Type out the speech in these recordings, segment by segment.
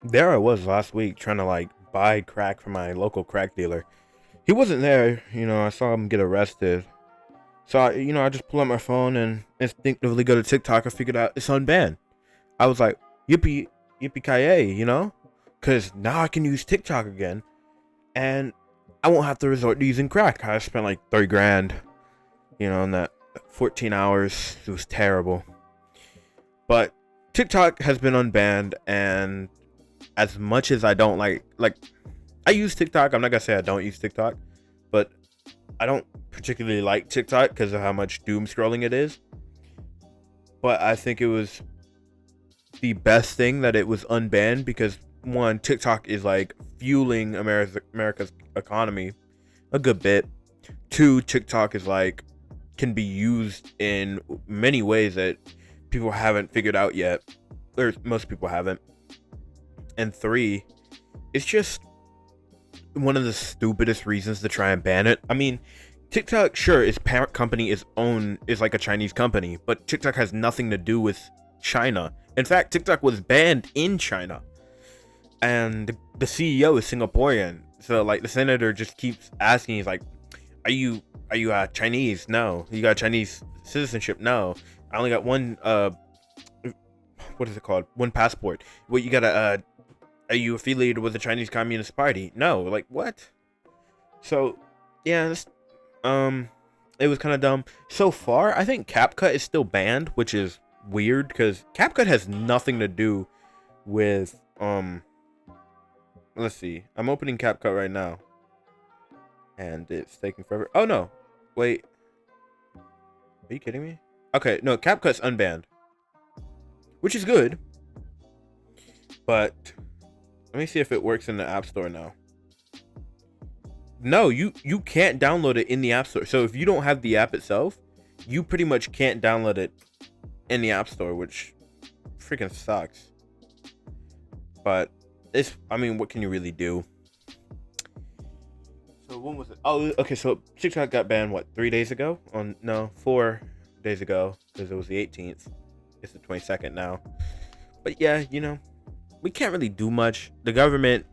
There I was last week trying to like buy crack from my local crack dealer. He wasn't there, I saw him get arrested. So I just pull out my phone and instinctively go to TikTok. I figured out it's unbanned. I was like, yippee, yippee ki because now I can use TikTok again, and I won't have to resort to using crack. I spent like 30 grand, in that 14 hours. It was terrible. But TikTok has been unbanned, and as much as I don't like I use TikTok. I'm not gonna say I don't use TikTok, but I don't particularly like TikTok because of how much doom scrolling it is. But I think it was the best thing that it was unbanned because one, TikTok is like fueling America's economy a good bit. Two, TikTok is like can be used in many ways that people haven't figured out yet, or most people haven't. And three, it's just one of the stupidest reasons to try and ban it. I mean, TikTok, sure, its parent company is like a Chinese company, but TikTok has nothing to do with China. In fact, TikTok was banned in China, and the CEO is Singaporean. So like the senator just keeps asking, he's like, "Are you Chinese? No. You got Chinese citizenship? No. I only got one what is it called? One passport. What you got are you affiliated with the Chinese Communist Party? No. Like what? So yeah, um, it was kind of dumb. So far, I think CapCut is still banned, which is weird because CapCut has nothing to do with Let's see. I'm opening CapCut right now, and it's taking forever. Oh no, wait. Are you kidding me? Okay, no, CapCut's unbanned, which is good. But let me see if it works in the App Store now. No, you can't download it in the App Store. So if you don't have the app itself, you pretty much can't download it in the App Store, which freaking sucks. But I mean, what can you really do? So when was it? Oh, okay. So TikTok got banned what 3 days ago? No, 4 days ago because it was the 18th. It's the 22nd now. But yeah, we can't really do much. The government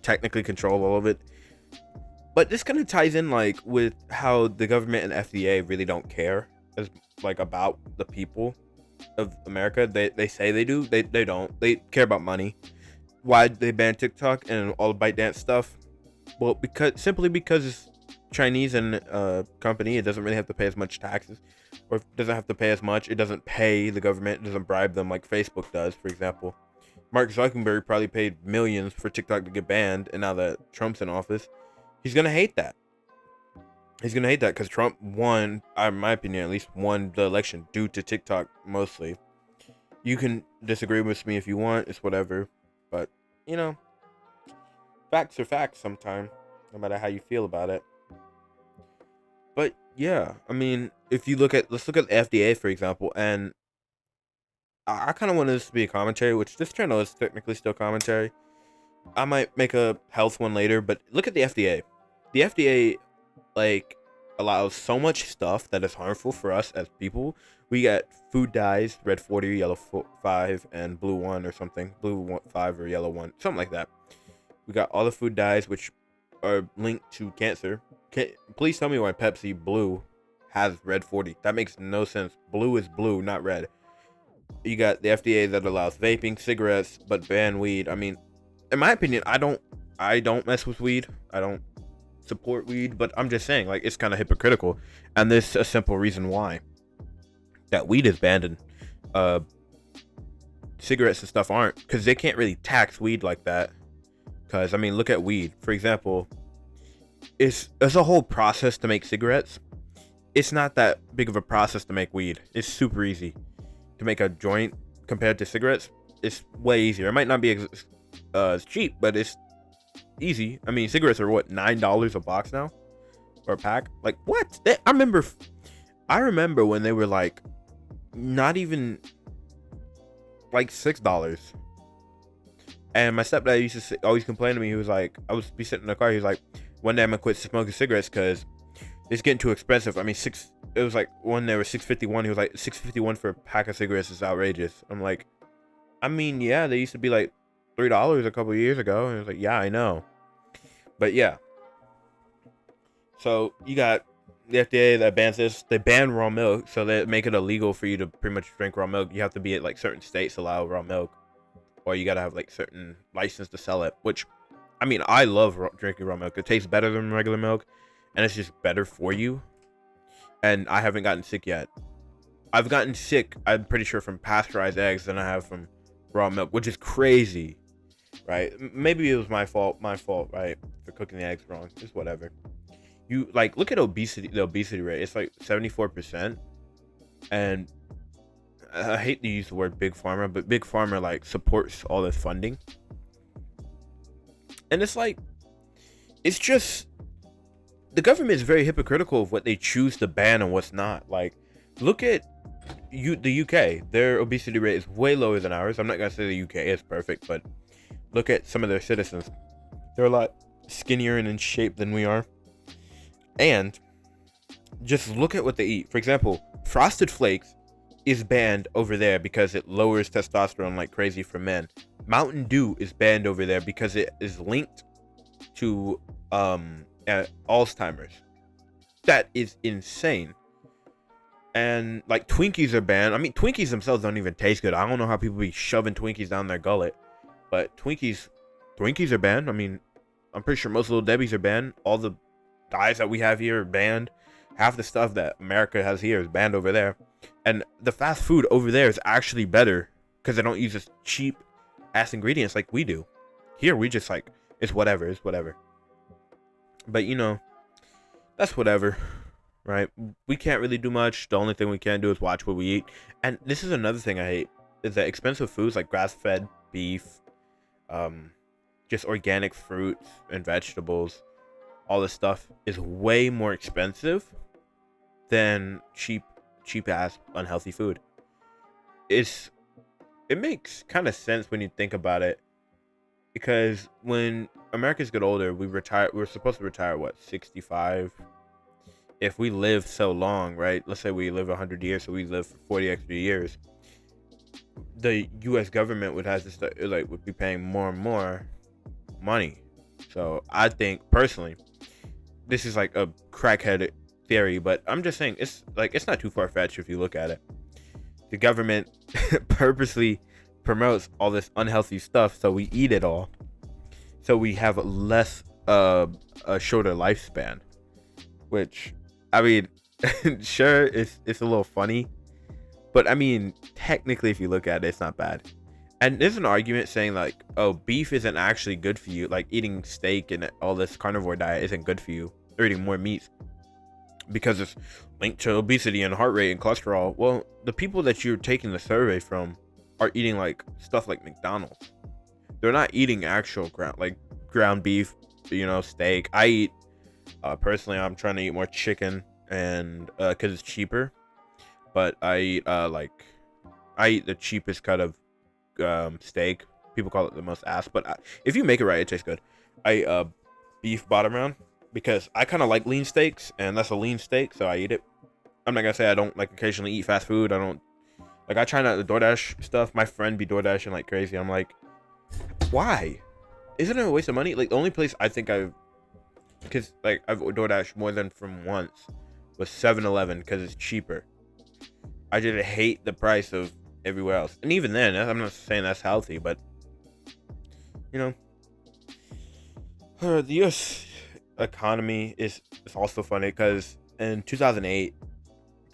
technically control all of it. But this kind of ties in like with how the government and FDA really don't care as like about the people of America. They say they do. They don't. They care about money. Why they ban TikTok and all the ByteDance stuff? Well, because it's Chinese and company, it doesn't really have to pay as much taxes, or if it doesn't have to pay as much. It doesn't pay the government. It doesn't bribe them like Facebook does, for example. Mark Zuckerberg probably paid millions for TikTok to get banned, and now that Trump's in office, he's gonna hate that. He's gonna hate that because Trump won, in my opinion, at least won the election due to TikTok mostly. You can disagree with me if you want, it's whatever, but you know, facts are facts sometimes, no matter how you feel about it. But yeah, I mean, if you let's look at the FDA for example, and I kind of want this to be a commentary, which this channel is technically still commentary. I might make a health one later, but look at the FDA. The FDA like allows so much stuff that is harmful for us as people. We got food dyes, red 40, yellow 5, and blue 1 or something. Blue 5 or yellow 1, something like that. We got all the food dyes which are linked to cancer. Please tell me why Pepsi Blue has red 40. That makes no sense. Blue is blue, not red. You got the FDA that allows vaping, cigarettes, but ban weed. I mean, in my opinion, I don't mess with weed. I don't support weed, but I'm just saying, like, it's kind of hypocritical, and there's a simple reason why. That weed is banned and cigarettes and stuff aren't, because they can't really tax weed like that. Because I mean, look at weed, for example. It's a whole process to make cigarettes. It's not that big of a process to make weed. It's super easy to make a joint compared to cigarettes. It's way easier. It might not be as cheap, but it's easy. I mean, cigarettes are what, $9 a box now, or a pack? Like what? I remember when they were like not even like $6. And my stepdad used to always complain to me. He was like, I would be sitting in the car. He was like, one day I'm gonna quit smoking cigarettes because it's getting too expensive. I mean, it was like when they were 6.51. He was like, 6.51 for a pack of cigarettes is outrageous. I'm like, I mean, yeah, they used to be like $3 a couple of years ago. And it's like, yeah, I know. But yeah. So you got the FDA that bans this. They ban raw milk, so they make it illegal for you to pretty much drink raw milk. You have to be at like certain states allow raw milk, or you gotta have like certain license to sell it. Which, I mean, I love drinking raw milk. It tastes better than regular milk, and it's just better for you. And I haven't gotten sick yet. I've gotten sick, I'm pretty sure, from pasteurized eggs than I have from raw milk, which is crazy, right? Maybe it was my fault, right, for cooking the eggs wrong. Just whatever. You like look at obesity, the obesity rate. It's like 74%, and I hate to use the word big pharma, but big pharma like supports all this funding, and it's like it's just the government is very hypocritical of what they choose to ban and what's not. Like, look at the UK. Their obesity rate is way lower than ours. I'm not gonna say the UK is perfect, but look at some of their citizens. They're a lot skinnier and in shape than we are. And just look at what they eat. For example, Frosted Flakes is banned over there because it lowers testosterone like crazy for men. Mountain Dew is banned over there because it is linked to Alzheimer's. That is insane. And like Twinkies are banned. I mean, Twinkies themselves don't even taste good. I don't know how people be shoving Twinkies down their gullet, but Twinkies are banned. I mean, I'm pretty sure most Little Debbie's are banned. All the dyes that we have here are banned. Half the stuff that America has here is banned over there. And the fast food over there is actually better because they don't use this cheap ass ingredients like we do. Here we just like, it's whatever. But you know, that's whatever, right? We can't really do much. The only thing we can do is watch what we eat. And this is another thing I hate, is that expensive foods like grass-fed beef, just organic fruits and vegetables, all this stuff is way more expensive than cheap ass unhealthy food. It makes kind of sense when you think about it, because when Americans get older, we're supposed to retire what, 65? If we live so long, right? Let's say we live 100 years, so we live for 40 extra years. The U.S. government would be paying more and more money. So I think personally, this is like a crackhead theory, but I'm just saying it's not too far-fetched if you look at it. The government purposely promotes all this unhealthy stuff, so we eat it all, so we have a shorter lifespan. Which, I mean, sure, it's a little funny, but I mean, technically, if you look at it, it's not bad. And there's an argument saying like, oh, beef isn't actually good for you. Like eating steak and all this carnivore diet isn't good for you. Or eating more meat because it's linked to obesity and heart rate and cholesterol. Well, the people that you're taking the survey from are eating like stuff like McDonald's. They're not eating actual ground beef, steak. I eat, personally, I'm trying to eat more chicken, and because it's cheaper. But I eat the cheapest cut of steak. People call it the most ass, but if you make it right, it tastes good. I beef bottom round because I kind of like lean steaks, and that's a lean steak, so I eat it. I'm not gonna say I don't like occasionally eat fast food. I try not to DoorDash stuff. My friend be DoorDashing like crazy. I'm like, why? Isn't it a waste of money? Like the only place I think I've DoorDashed more than from once was 7-Eleven because it's cheaper. I just hate the price of everywhere else. And even then, I'm not saying that's healthy, but the U.S. economy is also funny because in 2008,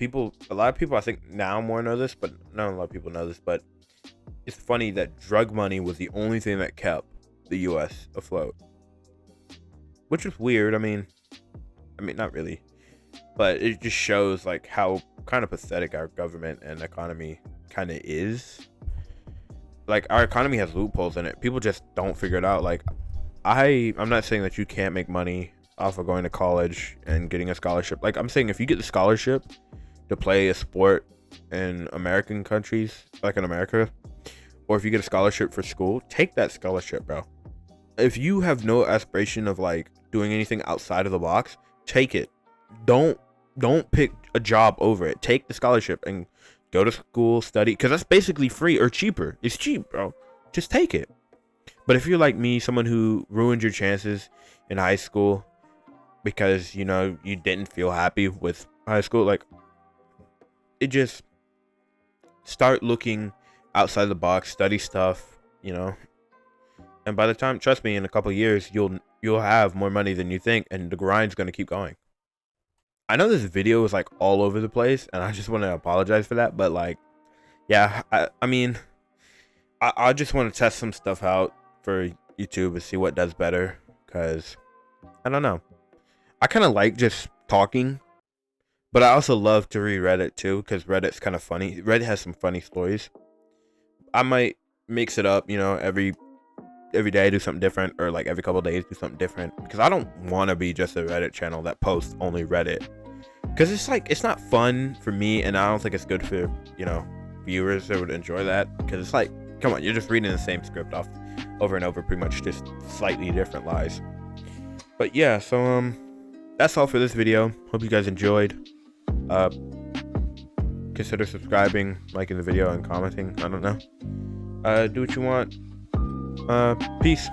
a lot of people, I think now more know this, but not a lot of people know this, but it's funny that drug money was the only thing that kept the U.S. afloat, which was weird. I mean, not really, but it just shows like how kind of pathetic our government and economy kind of is. Like our economy has loopholes in it. People just don't figure it out. Like I'm not saying that you can't make money off of going to college and getting a scholarship. Like I'm saying if you get the scholarship to play a sport in American countries, like in America, or if you get a scholarship for school, take that scholarship, bro. If you have no aspiration of like doing anything outside of the box, take it. Don't pick a job over it. Take the scholarship and go to school, study, because that's basically free or cheaper. It's cheap, bro. Just take it. But if you're like me, someone who ruined your chances in high school because, you know, you didn't feel happy with high school, like, it just start looking outside the box, study stuff, you know. And by the time, trust me, in a couple years, you'll have more money than you think, and the grind's gonna keep going. I know this video is like all over the place, and I just want to apologize for that. But like, yeah, I mean, I just want to test some stuff out for YouTube and see what does better. Cause I don't know. I kind of like just talking, but I also love to read Reddit too, cause Reddit's kind of funny. Reddit has some funny stories. I might mix it up, you know, every day do something different, or like every couple days do something different, because I don't want to be just a Reddit channel that posts only Reddit, because it's like, it's not fun for me, and I don't think it's good for, you know, viewers that would enjoy that, because it's like, come on, you're just reading the same script off over and over, pretty much just slightly different lies. But yeah, so that's all for this video. Hope you guys enjoyed. Consider subscribing, liking the video, and commenting. I don't know, do what you want. Peace.